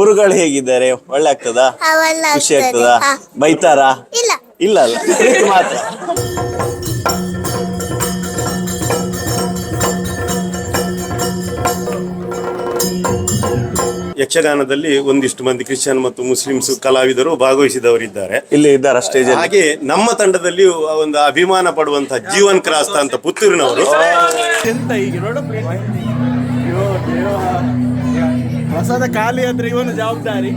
ಗುರುಗಳು ಹೇಗಿದ್ದಾರೆ? ಒಳ್ಳೆ ಆಗ್ತದಾ? ಖುಷಿ ಆಗ್ತದಾ? ಬೈತಾರಾ? ಇಲ್ಲ ಅಲ್ಲ, ಪ್ರೀತಿ ಮಾತ್ರ. ಯಕ್ಷಗಾನದಲ್ಲಿ ಒಂದಿಷ್ಟು ಮಂದಿ ಕ್ರಿಶ್ಚಿಯನ್ ಮತ್ತು ಮುಸ್ಲಿಮ್ಸ್ ಕಲಾವಿದರು ಭಾಗವಹಿಸಿದವರಿದ್ದಾರೆ, ಇಲ್ಲಿ ಇದ್ದಾರೆ ಸ್ಟೇಜ್. ಹಾಗೆ ನಮ್ಮ ತಂಡದಲ್ಲಿ ಒಂದು ಅಭಿಮಾನ ಪಡುವಂತಹ ಜೀವನ್ ಕ್ರಾಸ್ತ ಅಂತ ಪುತ್ತೂರಿನವರು. ಹೊಸದ ಖಾಲಿ ಅಂದ್ರೆ ಇವನು ಜವಾಬ್ದಾರಿ.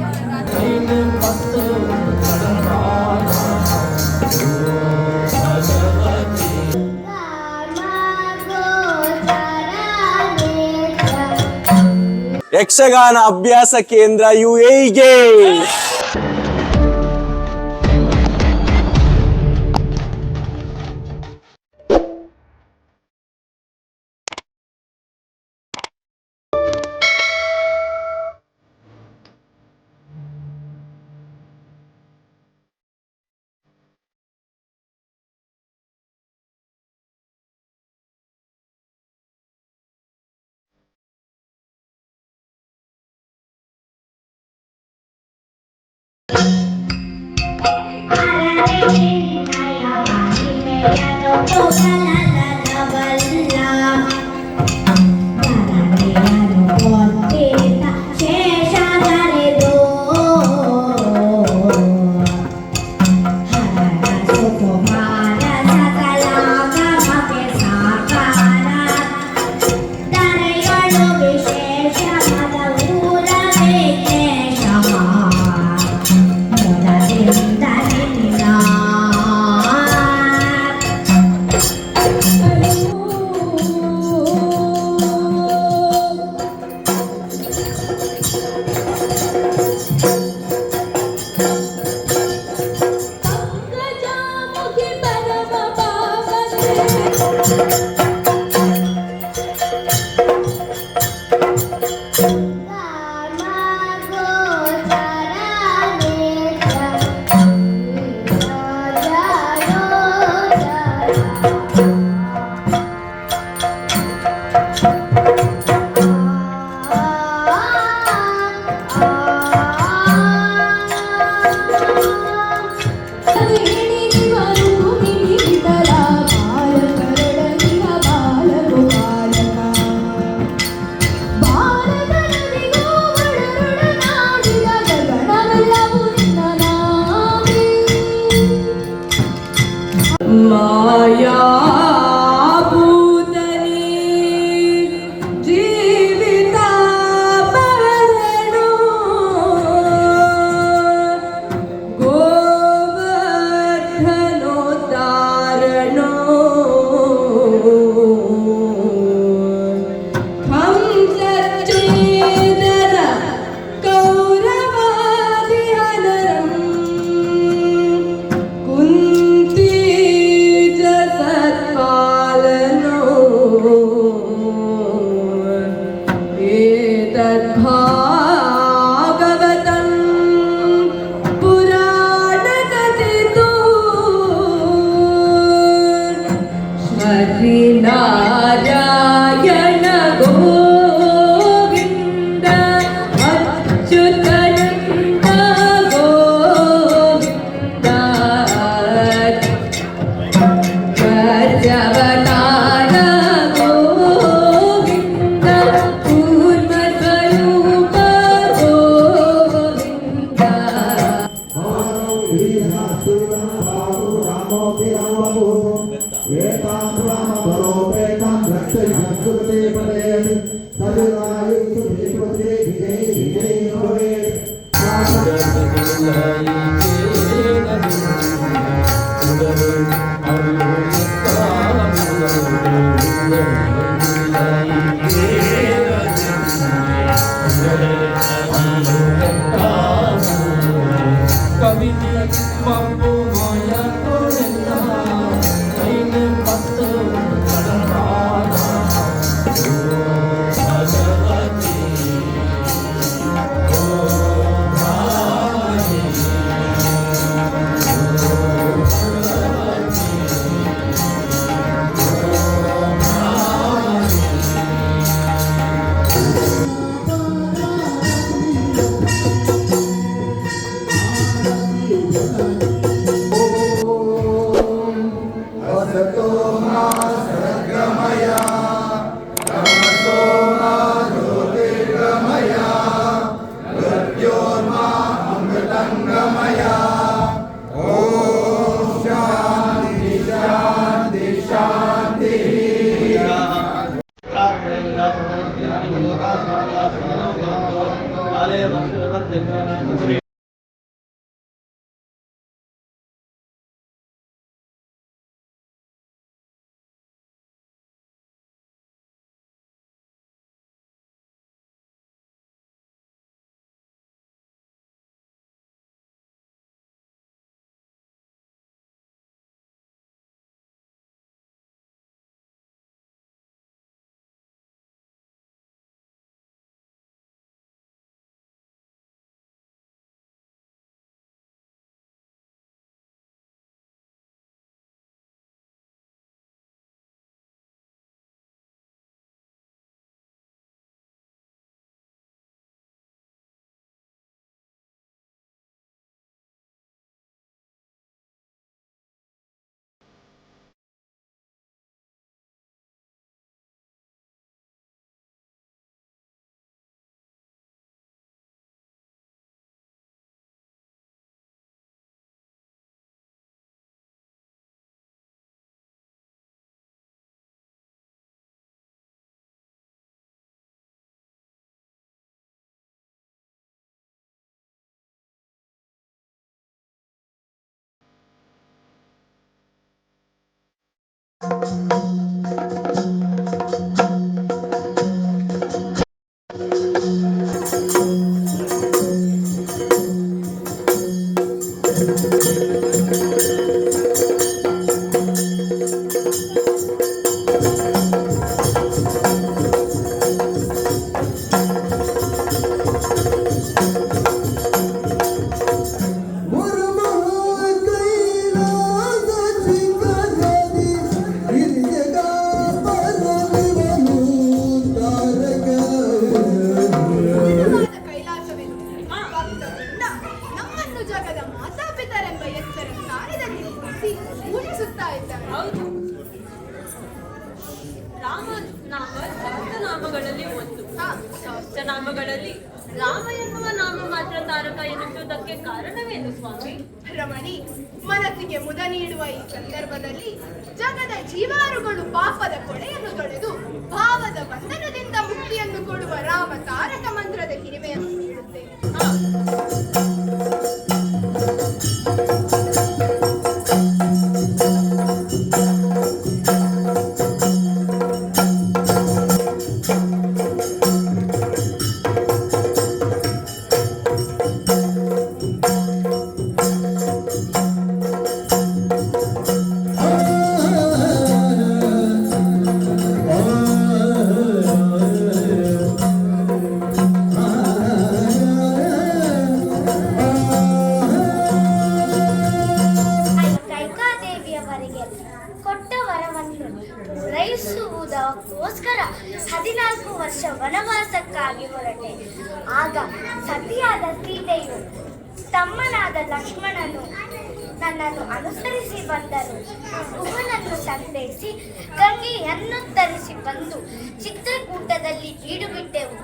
ಯಕ್ಷಗಾನ ಅಭ್ಯಾಸ ಕೇಂದ್ರ UAE. ಕೈಲಾಸವೆಂದು ಭಕ್ತರಿಂದ ನಮ್ಮನ್ನು ಜಗದ ಮಾತಾಪಿತರೆಂಬ ಎತ್ತರ ಸ್ಥಾನದಲ್ಲಿ ನಿಲ್ಲಿಸಿ ಪೂಜಿಸುತ್ತಾ ಇದ್ದಾರೆ. ಹೌದು, ರಾಮ ನಾಮ ಸಹಸ್ರನಾಮಗಳಲ್ಲಿ ಒಂದು. ಸಹಸ್ರನಾಮಗಳಲ್ಲಿ ರಾಮ ಎನ್ನುವ ನಾಮ ಮಾತ್ರ ತಾರಕ ಎನ್ನುವುದಕ್ಕೆ ಕಾರಣವೇನು ಸ್ವಾಮಿ? ರಮಣಿ, ಮನಸ್ಸಿಗೆ ಮುದ ನೀಡುವ ಈ ಸಂದರ್ಭದಲ್ಲಿ ಜಗದ ಜೀವಾರುಗಳು ಪಾಪದ ಕೊಳೆಯನ್ನು ತೊಳೆದು ಭಾವದ ಬಂಧನದಿಂದ ಮುಕ್ತಿಯನ್ನು ಕೊಡುವ ರಾಮ ತಾರಕ ಮಂತ್ರದ ಹಿರಿಮೆಯನ್ನು ನೀಡುತ್ತೇನೆ. ಕೊಟ್ಟ ವರವನ್ನು ಪೂರೈಸುವುದಕ್ಕೋಸ್ಕರ 14 ವರ್ಷ ವನವಾಸಕ್ಕಾಗಿ ಹೊರಟೆ. ಆಗ ಸತಿಯಾದ ಸೀತೆಯು ತಮ್ಮನಾದ ಲಕ್ಷ್ಮಣನು ನನ್ನನ್ನು ಅನುಸರಿಸಿ ಬಂದರು. ಗುಹನನ್ನು ಸಂತೈಸಿ ಗಂಗೆಯನ್ನು ಧರಿಸಿ ಬಂದು ಚಿತ್ರಕೂಟದಲ್ಲಿ ಬೀಡುಬಿಟ್ಟೆವು.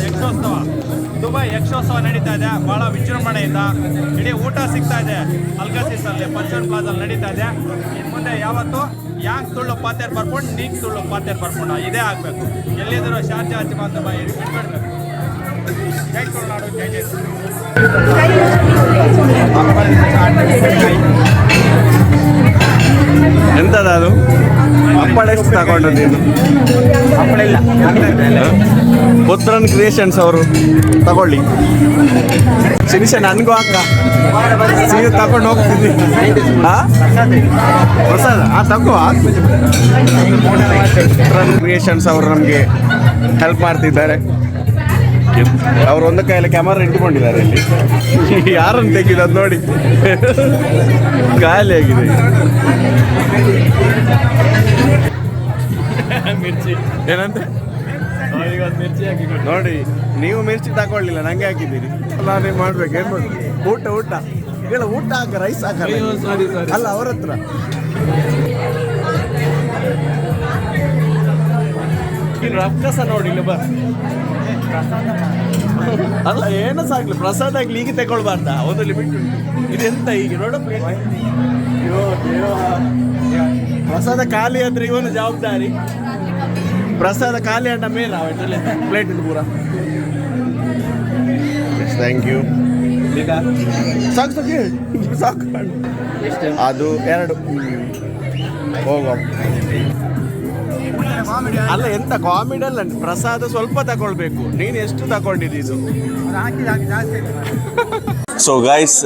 ಯಕ್ಷೋತ್ಸವ, ದುಬೈ ಯಕ್ಷೋತ್ಸವ ನಡೀತಾ ಇದೆ. ಭಾಳ ವಿಜೃಂಭಣೆಯಿಂದ ಇಡೀ ಊಟ ಸಿಗ್ತಾ ಇದೆ. ಅಲ್ಗಸೀಸಲ್ಲಿ ಪಂಚನ್ ಪ್ಲಾಜಲ್ಲಿ ನಡೀತಾ ಇದೆ. ಇನ್ನು ಮುಂದೆ ಯಾವತ್ತು ಯಾಂಗ್ ತುಳ್ಳು ಪಾತೇರ್ ಬರ್ಕೊಂಡು ನೀಗ್ ತುಳ್ಳು ಪಾತೇರ್ ಬರ್ಕೊಂಡು ಇದೇ ಆಗಬೇಕು. ಎಲ್ಲಿದ್ದರೂ ಶಾರ್ಜಾ ಅಜ್ಮಾನ್ ದುಬೈ ಇಟ್ಬಿಡ್ಬೇಕು. ಜೈ ತುಳುನಾಡು, ಜೈ ಜೈ. ಎಂತದ ಅದು ಹಪ್ಪಳ ಎಷ್ಟು ತಗೊಂಡು ನೀನು? ಹಪ್ಪಳ ಇಲ್ಲ, ಪುತ್ರನ್ ಕ್ರಿಯೇಷನ್ಸ್ ಅವರು ತಗೊಳ್ಳಿ. ಶಿರೀಷ ನನಗೂ ಅಕ್ಕ ಸೀರೆ ತಗೊಂಡು ಹೋಗ್ತಿದ್ವಿ. ಪ್ರಸಾದ ತಗೋ. ಪುತ್ರನ್ ಕ್ರಿಯೇಷನ್ಸ್ ಅವರು ನಮಗೆ ಹೆಲ್ಪ್ ಮಾಡ್ತಿದ್ದಾರೆ. ಅವ್ರು ಒಂದು ಕೈಯಲ್ಲಿ ಕ್ಯಾಮರಾ ಇಟ್ಕೊಂಡಿದ್ದಾರೆ. ಇಲ್ಲಿ ಯಾರನ್ನು ತೆಗಿದ ನೋಡಿ, ಖಾಲಿ ಆಗಿದೆ. ಮಿರ್ಚಿ ಏನಂತೆ ಮಿರ್ಚಿ ಹಾಕಿ ನೋಡಿ, ನೀವು ಮಿರ್ಚಿ ತಗೊಳ್ಳಿಲ್ಲ, ನಂಗೆ ಹಾಕಿದ್ದೀರಿ. ನಾನೇ ಮಾಡ್ಬೇಕು. ಏನು ಊಟ ಊಟ ಹೇಳ, ಊಟ ಹಾಕ, ರೈಸ್ ಹಾಕಲ್ಲ. ಅಲ್ಲ ಅವ್ರ ಹತ್ರ ರಕ್ಕಸ ನೋಡಿ. ಇಲ್ಲ ಬಾ, ಅಲ್ಲ ಏನೋ ಸಾಕ್ಲಿ, ಪ್ರಸಾದ ಆಗ್ಲಿ ಈಗ ತಗೊಳ್ಬಾರ್ದ? ಒಂದು ಲಿಮಿಟ್ ಉಂಟು. ಇದೆಂತ ಈಗ ನೋಡ, ಪ್ರಸಾದ ಖಾಲಿ ಆದ್ರೆ ಇವನು ಜವಾಬ್ದಾರಿ. ಪ್ರಸಾದ ಖಾಲಿ ಅಂಡ ಮೇಲೆ ಪ್ಲೇಟ್ ಇದು ಪೂರ. Thank you. ಸಾಕು ಸಾಕು ಸಾಕು. ಅದು 2 ಹೋಗೋ. ಅಲ್ಲ ಎಂತ ಕಾಮಿಡಿ ಅಲ್ಲ, ಪ್ರಸಾದ ಸ್ವಲ್ಪ ತಗೊಳ್ಬೇಕು. ನೀನು ಎಷ್ಟು ತಗೊಂಡಿದ್ದು? ಸೊ ಗೈಸ್,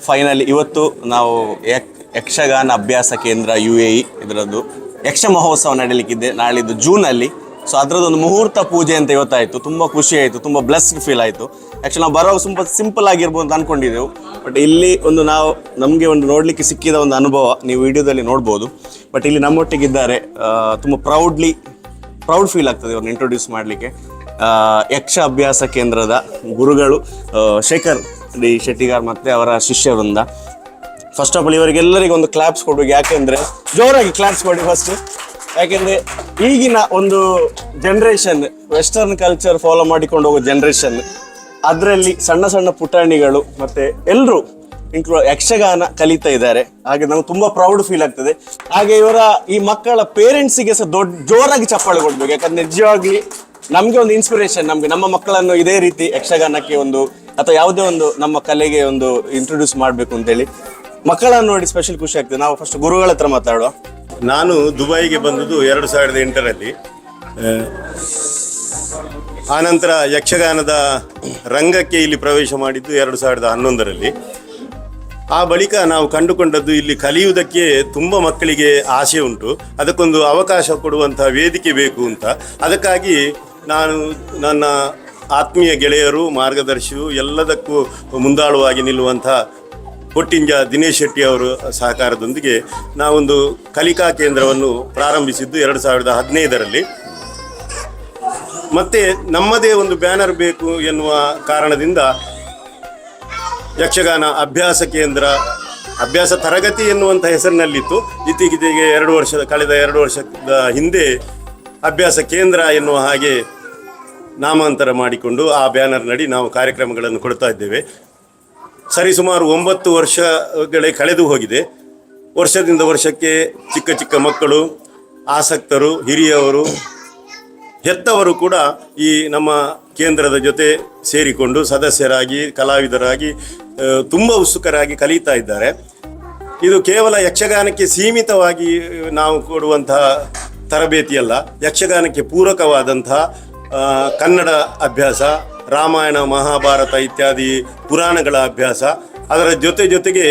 ಫೈನಲಿ ಇವತ್ತು ನಾವು ಯಕ್ಷಗಾನ ಅಭ್ಯಾಸ ಕೇಂದ್ರ UAE ಇದರದ್ದು ಯಕ್ಷ ಮಹೋತ್ಸವ ನಡೀಲಿಕ್ಕಿದೆ ನಾಳಿದ್ದು ಜೂನಲ್ಲಿ. ಸೊ ಅದರದ್ದೊಂದು ಮುಹೂರ್ತ ಪೂಜೆ ಅಂತ ಇವತ್ತಾಯಿತು. ತುಂಬ ಖುಷಿ ಆಯಿತು, ತುಂಬ ಬ್ಲೆಸ್ಡ್ ಫೀಲ್ ಆಯಿತು. ಆ್ಯಕ್ಚುಲಿ ನಾವು ಬರುವಾಗ ತುಂಬ ಸಿಂಪಲ್ ಆಗಿರ್ಬೋದು ಅಂತ ಅಂದ್ಕೊಂಡಿದ್ದೆವು. ಬಟ್ ಇಲ್ಲಿ ಒಂದು ನಮಗೆ ಒಂದು ನೋಡಲಿಕ್ಕೆ ಸಿಕ್ಕಿದ ಒಂದು ಅನುಭವ ನೀವು ವಿಡಿಯೋದಲ್ಲಿ ನೋಡ್ಬೋದು. ಬಟ್ ಇಲ್ಲಿ ನಮ್ಮೊಟ್ಟಿಗಿದ್ದಾರೆ. ತುಂಬ ಪ್ರೌಡ್ ಫೀಲ್ ಆಗ್ತದೆ ಅವ್ರನ್ನ ಇಂಟ್ರೊಡ್ಯೂಸ್ ಮಾಡಲಿಕ್ಕೆ. ಯಕ್ಷ ಅಭ್ಯಾಸ ಕೇಂದ್ರದ ಗುರುಗಳು ಶೇಖರ್ ಡಿ ಶೆಟ್ಟಿಗಾರ್ ಮತ್ತು ಅವರ ಶಿಷ್ಯ ವೃಂದ. ಫಸ್ಟ್ ಆಫ್ ಆಲ್ ಇವರಿಗೆಲ್ಲರಿಗೂ ಒಂದು ಕ್ಲಾಪ್ಸ್ ಕೊಡ್ಬೇಕು. ಯಾಕೆಂದರೆ ಜೋರಾಗಿ ಕ್ಲಾಪ್ಸ್ ಕೊಡಿ ಫಸ್ಟ್. ಯಾಕೆಂದರೆ ಈಗಿನ ಒಂದು ಜನ್ರೇಷನ್ ವೆಸ್ಟರ್ನ್ ಕಲ್ಚರ್ ಫಾಲೋ ಮಾಡಿಕೊಂಡು ಹೋಗೋ ಜನ್ರೇಷನ್, ಅದರಲ್ಲಿ ಸಣ್ಣ ಸಣ್ಣ ಪುಟಾಣಿಗಳು ಮತ್ತು ಎಲ್ಲರೂ ಯಕ್ಷಗಾನ ಕಲಿತಾ ಇದ್ದಾರೆ. ಹಾಗೆ ನಮ್ಗೆ ತುಂಬ ಪ್ರೌಡ್ ಫೀಲ್ ಆಗ್ತದೆ. ಹಾಗೆ ಇವರ ಈ ಮಕ್ಕಳ ಪೇರೆಂಟ್ಸಿಗೆ ಸಹ ಜೋರಾಗಿ ಚಪ್ಪಾಳೆ ಕೊಡ್ಬೇಕು. ಯಾಕಂದ್ರೆ ನಿಜವಾಗ್ಲಿ ನಮಗೆ ಒಂದು ಇನ್ಸ್ಪಿರೇಷನ್. ನಮ್ಮ ಮಕ್ಕಳನ್ನು ಇದೇ ರೀತಿ ಯಕ್ಷಗಾನಕ್ಕೆ ಒಂದು ಅಥವಾ ಯಾವುದೇ ಒಂದು ನಮ್ಮ ಕಲೆಗೆ ಒಂದು ಇಂಟ್ರೊಡ್ಯೂಸ್ ಮಾಡಬೇಕು ಅಂತೇಳಿ ಮಕ್ಕಳನ್ನು ನೋಡಿ ಸ್ಪೆಷಲ್ ಖುಷಿ ಆಗ್ತದೆ. ನಾವು ಫಸ್ಟ್ ಗುರುಗಳ ಹತ್ರ ಮಾತಾಡುವ. ನಾನು ದುಬೈಗೆ ಬಂದದ್ದು 2008ರಲ್ಲಿ. ಆನಂತರ ಯಕ್ಷಗಾನದ ರಂಗಕ್ಕೆ ಇಲ್ಲಿ ಪ್ರವೇಶ ಮಾಡಿದ್ದು 2011ರಲ್ಲಿ. ಆ ಬಳಿಕ ನಾವು ಕಂಡುಕೊಂಡದ್ದು ಇಲ್ಲಿ ಕಲಿಯುವುದಕ್ಕೆ ತುಂಬ ಮಕ್ಕಳಿಗೆ ಆಸೆ ಉಂಟು, ಅದಕ್ಕೊಂದು ಅವಕಾಶ ಕೊಡುವಂಥ ವೇದಿಕೆ ಬೇಕು ಅಂತ. ಅದಕ್ಕಾಗಿ ನಾನು ನನ್ನ ಆತ್ಮೀಯ ಗೆಳೆಯರು, ಮಾರ್ಗದರ್ಶಿಯು, ಎಲ್ಲದಕ್ಕೂ ಮುಂದಾಳುವಾಗಿ ನಿಲ್ಲುವಂಥ ಕೊಟ್ಟಿಂಜ ದಿನೇಶ್ ಶೆಟ್ಟಿ ಅವರು ಸಹಕಾರದೊಂದಿಗೆ ನಾವೊಂದು ಕಲಿಕಾ ಕೇಂದ್ರವನ್ನು ಪ್ರಾರಂಭಿಸಿದ್ದು 2015ರಲ್ಲಿ. ಮತ್ತು ನಮ್ಮದೇ ಒಂದು ಬ್ಯಾನರ್ ಬೇಕು ಎನ್ನುವ ಕಾರಣದಿಂದ ಯಕ್ಷಗಾನ ಅಭ್ಯಾಸ ಕೇಂದ್ರ, ಅಭ್ಯಾಸ ತರಗತಿ ಎನ್ನುವಂಥ ಹೆಸರಿನಲ್ಲಿತ್ತು. ಇತ್ತೀಚೆಗೆ ಕಳೆದ 2 ವರ್ಷದ ಹಿಂದೆ ಅಭ್ಯಾಸ ಕೇಂದ್ರ ಎನ್ನುವ ಹಾಗೆ ನಾಮಾಂತರ ಮಾಡಿಕೊಂಡು ಆ ಬ್ಯಾನರ್ ನಡಿ ನಾವು ಕಾರ್ಯಕ್ರಮಗಳನ್ನು ಕೊಡ್ತಾ ಇದ್ದೇವೆ. ಸರಿಸುಮಾರು 9 ವರ್ಷಗಳೇ ಕಳೆದು ಹೋಗಿದೆ. ವರ್ಷದಿಂದ ವರ್ಷಕ್ಕೆ ಚಿಕ್ಕ ಚಿಕ್ಕ ಮಕ್ಕಳು, ಆಸಕ್ತರು, ಹಿರಿಯವರು, ಹೆತ್ತವರು ಕೂಡ ಈ ನಮ್ಮ ಕೇಂದ್ರದ ಜೊತೆ ಸೇರಿಕೊಂಡು ಸದಸ್ಯರಾಗಿ, ಕಲಾವಿದರಾಗಿ ತುಂಬ ಉತ್ಸುಕರಾಗಿ ಕಲಿತಾ ಇದ್ದಾರೆ. ಇದು ಕೇವಲ ಯಕ್ಷಗಾನಕ್ಕೆ ಸೀಮಿತವಾಗಿ ನಾವು ಕೊಡುವಂತಹ ತರಬೇತಿಯಲ್ಲ. ಯಕ್ಷಗಾನಕ್ಕೆ ಪೂರಕವಾದಂತಹ ಕನ್ನಡ ಅಭ್ಯಾಸ, ರಾಮಾಯಣ, ಮಹಾಭಾರತ ಇತ್ಯಾದಿ ಪುರಾಣಗಳ ಅಭ್ಯಾಸ, ಅದರ ಜೊತೆಗೆ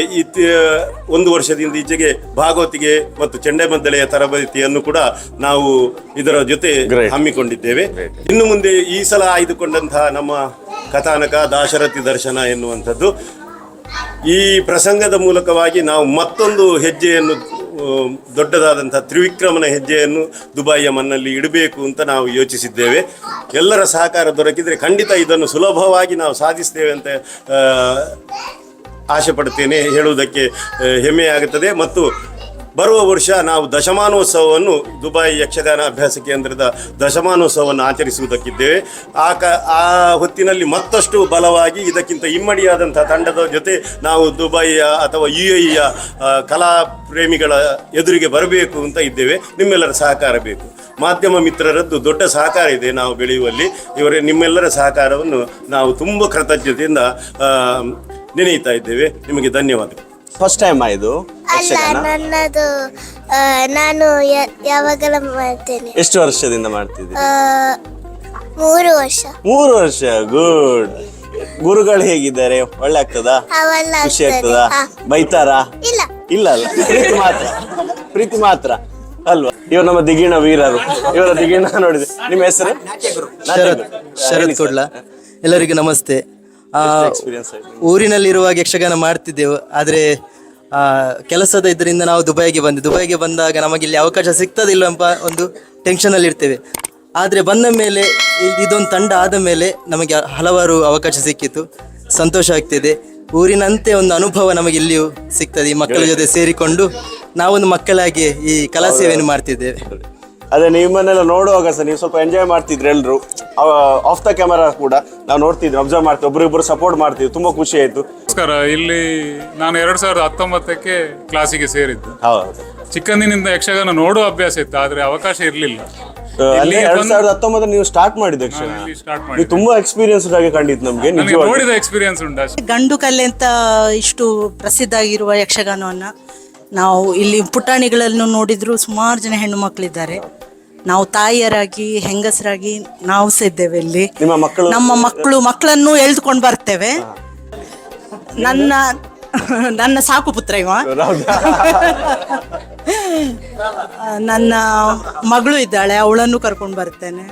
1 ವರ್ಷದಿಂದ ಈಚೆಗೆ ಭಾಗವತಿಗೆ ಮತ್ತು ಚೆಂಡೆಮದ್ದಳೆಯ ತರಬೇತಿಯನ್ನು ಕೂಡ ನಾವು ಇದರ ಜೊತೆ ಹಮ್ಮಿಕೊಂಡಿದ್ದೇವೆ. ಇನ್ನು ಮುಂದೆ ಈ ಸಲ ಆಯ್ದುಕೊಂಡಂತಹ ನಮ್ಮ ಕಥಾನಕ ದಾಶರಥಿ ದರ್ಶನ ಎನ್ನುವಂಥದ್ದು, ಈ ಪ್ರಸಂಗದ ಮೂಲಕವಾಗಿ ನಾವು ಮತ್ತೊಂದು ಹೆಜ್ಜೆಯನ್ನು, ದೊಡ್ಡದಾದಂಥ ತ್ರಿವಿಕ್ರಮನ ಹೆಜ್ಜೆಯನ್ನು ದುಬೈಯ ಮಣ್ಣಲ್ಲಿ ಇಡಬೇಕು ಅಂತ ನಾವು ಯೋಚಿಸಿದ್ದೇವೆ. ಎಲ್ಲರ ಸಹಕಾರ ದೊರಕಿದರೆ ಖಂಡಿತ ಇದನ್ನು ಸುಲಭವಾಗಿ ನಾವು ಸಾಧಿಸ್ತೇವೆ ಅಂತ ಆಸೆ ಪಡ್ತೇನೆ, ಹೇಳುವುದಕ್ಕೆ ಹೆಮ್ಮೆಯಾಗುತ್ತದೆ. ಮತ್ತು ಬರುವ ವರ್ಷ ನಾವು ದಶಮಾನೋತ್ಸವವನ್ನು ದುಬೈ ಯಕ್ಷಗಾನ ಅಭ್ಯಾಸ ಕೇಂದ್ರದ ದಶಮಾನೋತ್ಸವವನ್ನು ಆಚರಿಸುವುದಕ್ಕಿದ್ದೇವೆ. ಆ ಹೊತ್ತಿನಲ್ಲಿ ಮತ್ತಷ್ಟು ಬಲವಾಗಿ ಇದಕ್ಕಿಂತ ಇಮ್ಮಡಿಯಾದಂಥ ತಂಡದ ಜೊತೆ ನಾವು ದುಬೈಯ ಅಥವಾ UAEಯ ಕಲಾ ಪ್ರೇಮಿಗಳ ಎದುರಿಗೆ ಬರಬೇಕು ಅಂತ ಇದ್ದೇವೆ. ನಿಮ್ಮೆಲ್ಲರ ಸಹಕಾರ ಬೇಕು. ಮಾಧ್ಯಮ ಮಿತ್ರರದ್ದು ದೊಡ್ಡ ಸಹಕಾರ ಇದೆ ನಾವು ಬೆಳೆಯುವಲ್ಲಿ. ನಿಮ್ಮೆಲ್ಲರ ಸಹಕಾರವನ್ನು ನಾವು ತುಂಬ ಕೃತಜ್ಞತೆಯಿಂದ ನೆನೆಯುತ್ತಾ ಇದ್ದೇವೆ. ನಿಮಗೆ ಧನ್ಯವಾದಗಳು. ಫಸ್ಟ್ ಟೈಮ್ ಇದು ಅಲ್ಲ, ನನ್ನದು ನಾನು ಯಾವಾಗಲ ಮಾಡ್ತೇನೆ. ಎಷ್ಟು ವರ್ಷದಿಂದ ಮಾಡ್ತಿದ್ದೀರಿ? 3 ವರ್ಷ. 3 ವರ್ಷ. ಗುಡ್. ಗುರುಗಳು ಹೇಗಿದ್ದಾರೆ? ಒಳ್ಳೆ ಆಗ್ತದಾ? ಅವೆಲ್ಲ ಖುಷಿ ಆಗ್ತದೆ. ಆಗ್ತದಾ? ಬೈತಾರಾ? ಇಲ್ಲ. ಇಲ್ಲ ಅಲ್ಲ, ಪ್ರೀತಿ ಮಾತ್ರ ಅಲ್ವಾ? ಇವರು ನಮ್ಮ ದಿಗಿಣ ವೀರರು. ಇವರ ದಿಗಿಣ ನೋಡಿದೆ. ನಿಮ್ಮ ಹೆಸರು? ಶರತ್ ಕೊಡ್ಲ. ಎಲ್ಲರಿಗೂ ನಮಸ್ತೆ. ಎಕ್ಸ್ಪೀರಿಯನ್ಸ್ ಆಯ್ತು? ಊರಿನಲ್ಲಿರುವಾಗ ಯಕ್ಷಗಾನ ಮಾಡ್ತಿದ್ದೆವು, ಆದರೆ ಕೆಲಸದ ಇದರಿಂದ ನಾವು ದುಬೈಗೆ ಬಂದಾಗ ನಮಗೆ ಇಲ್ಲಿ ಅವಕಾಶ ಸಿಗ್ತದಿಲ್ಲ ಎಂಬ ಒಂದು ಟೆನ್ಷನಲ್ಲಿ ಇರ್ತೇವೆ. ಆದರೆ ಬಂದ ಮೇಲೆ ಇದೊಂದು ತಂಡ ಆದ ಮೇಲೆ ನಮಗೆ ಹಲವಾರು ಅವಕಾಶ ಸಿಕ್ಕಿತು. ಸಂತೋಷ ಆಗ್ತಿದೆ. ಊರಿನಂತೆ ಒಂದು ಅನುಭವ ನಮಗೆ ಇಲ್ಲಿಯೂ ಸಿಗ್ತದೆ. ಈ ಮಕ್ಕಳ ಜೊತೆ ಸೇರಿಕೊಂಡು ನಾವೊಂದು ಮಕ್ಕಳಾಗಿ ಈ ಕಲಾ ಸೇವೆಯನ್ನು ಮಾಡ್ತಿದ್ದೇವೆ. ಅದೇ ನಿಮ್ಮನ್ನೆಲ್ಲ ನೋಡುವಾಗ ಸಹ ನೀವು ಸ್ವಲ್ಪ ಎಂಜಾಯ್ ಮಾಡ್ತಿದ್ರಿ ಎಲ್ರು. ಆಫ್ ದ ಕ್ಯಾಮರಾ ಕೂಡ ನಾವು ನೋಡ್ತಿದ್ವಿ, ಅಬ್ಸರ್ವ್ ಮಾಡ್ತೀವಿ, ಒಬ್ಬರಿಬ್ಬರು ಸಪೋರ್ಟ್ ಮಾಡ್ತೀವಿ. ತುಂಬಾ ಖುಷಿ ಆಯ್ತು. ನಮಸ್ಕಾರ. ಇಲ್ಲಿ ನಾನು 2019ಕ್ಕೆ ಕ್ಲಾಸಿಗೆ ಸೇರಿದ್ದು. ಹೌದು, ಚಿಕ್ಕಂದಿನಿಂದ ಯಕ್ಷಗಾನ ನೋಡುವ ಅಭ್ಯಾಸ ಇತ್ತು, ಆದ್ರೆ ಅವಕಾಶ ಇರಲಿಲ್ಲ. 2019 ನೀವು ಸ್ಟಾರ್ಟ್ ಮಾಡಿದ ಸ್ಟಾರ್ಟ್ ಮಾಡಿ ನೀವು ತುಂಬಾ ಎಕ್ಸ್ಪೀರಿಯನ್ಸ್ ಆಗಿ ಕಂಡಿತ್ತು ನಮ್ಗೆ. ನೋಡಿದ ಎಕ್ಸ್ಪೀರಿಯನ್ಸ್ ಉಂಟು. ಗಂಡು ಕಲೆ ಅಂತ ಇಷ್ಟು ಪ್ರಸಿದ್ಧ ಆಗಿರುವ ಯಕ್ಷಗಾನವನ್ನ ನಾವು ಇಲ್ಲಿ ಪುಟಾಣಿಗಳನ್ನು ನೋಡಿದ್ರು ಸುಮಾರು ಜನ ಹೆಣ್ಣು ಮಕ್ಕಳಿದ್ದಾರೆ. ನಾವು ತಾಯಿಯರಾಗಿ ಹೆಂಗಸರಾಗಿ ನಾವು ಇದ್ದೇವೆ ಇಲ್ಲಿ. ನಮ್ಮ ಮಕ್ಕಳನ್ನು ಎಳೆದುಕೊಂಡು ಬರ್ತೇವೆ. ನನ್ನ ಸಾಕು ಪುತ್ರ ಇವ. ನನ್ನ ಮಗಳು ಇದ್ದಾಳೆ, ಅವಳನ್ನು ಕರ್ಕೊಂಡು ಬರ್ತೇನೆ.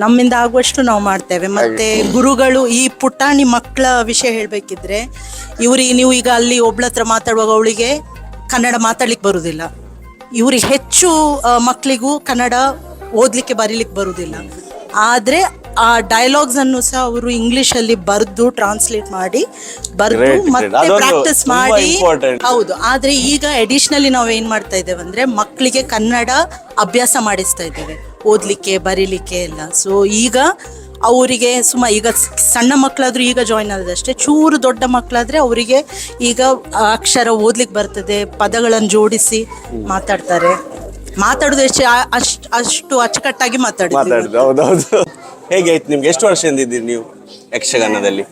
ನಮ್ಮಿಂದ ಆಗುವಷ್ಟು ನಾವು ಮಾಡ್ತೇವೆ. ಮತ್ತೆ ಗುರುಗಳು, ಈ ಪುಟಾಣಿ ಮಕ್ಕಳ ವಿಷಯ ಹೇಳ್ಬೇಕಿದ್ರೆ, ನೀವು ಈಗ ಅಲ್ಲಿ ಒಬ್ಳತ್ರ ಮಾತಾಡುವಾಗ ಅವಳಿಗೆ ಕನ್ನಡ ಮಾತಾಡ್ಲಿಕ್ಕೆ ಬರುವುದಿಲ್ಲ. ಇವ್ರಿಗೆ ಹೆಚ್ಚು ಮಕ್ಕಳಿಗೂ ಕನ್ನಡ ಓದ್ಲಿಕ್ಕೆ ಬರೀಲಿಕ್ಕೆ ಬರುವುದಿಲ್ಲ. ಆದ್ರೆ ಆ ಡೈಲಾಗ್ಸ್ ಅನ್ನು ಸಹ ಅವರು ಇಂಗ್ಲಿಷ್ ಅಲ್ಲಿ ಬರೆದು ಟ್ರಾನ್ಸ್ಲೇಟ್ ಮಾಡಿ ಮತ್ತೆ ಪ್ರಾಕ್ಟೀಸ್ ಮಾಡಿ. ಹೌದು. ಆದ್ರೆ ಈಗ ಅಡಿಷನಲಿ ನಾವು ಏನ್ ಮಾಡ್ತಾ ಇದ್ದೇವೆ ಅಂದ್ರೆ ಮಕ್ಕಳಿಗೆ ಕನ್ನಡ ಅಭ್ಯಾಸ ಮಾಡಿಸ್ತಾ ಇದ್ದೇವೆ, ಓದ್ಲಿಕ್ಕೆ ಬರೀಲಿಕ್ಕೆ ಎಲ್ಲ. ಸೊ ಈಗ ಅವರಿಗೆ ಈಗ ಸಣ್ಣ ಮಕ್ಕಳಾದ್ರೂ ಈಗ ಜಾಯಿನ್ ಆದದಷ್ಟೇ. ಚೂರು ದೊಡ್ಡ ಮಕ್ಕಳಾದ್ರೆ ಅವರಿಗೆ ಈಗ ಅಕ್ಷರ ಓದ್ಲಿಕ್ಕೆ ಬರ್ತದೆ, ಪದಗಳನ್ನು ಜೋಡಿಸಿ ಮಾತಾಡ್ತಾರೆ. ಮಾತಾಡೋದು ಅಷ್ಟು ಅಚ್ಚುಕಟ್ಟಾಗಿ ಮಾತಾಡಿದ್ರು. ಹೌದೌದು. ಹೇಗೆ ಆಯ್ತು ನಿಮ್ಗೆ? ಎಷ್ಟು ವರ್ಷದಿಂದ ಇದ್ದೀರಿ ನೀವು ಯಕ್ಷಗಾನದಲ್ಲಿ?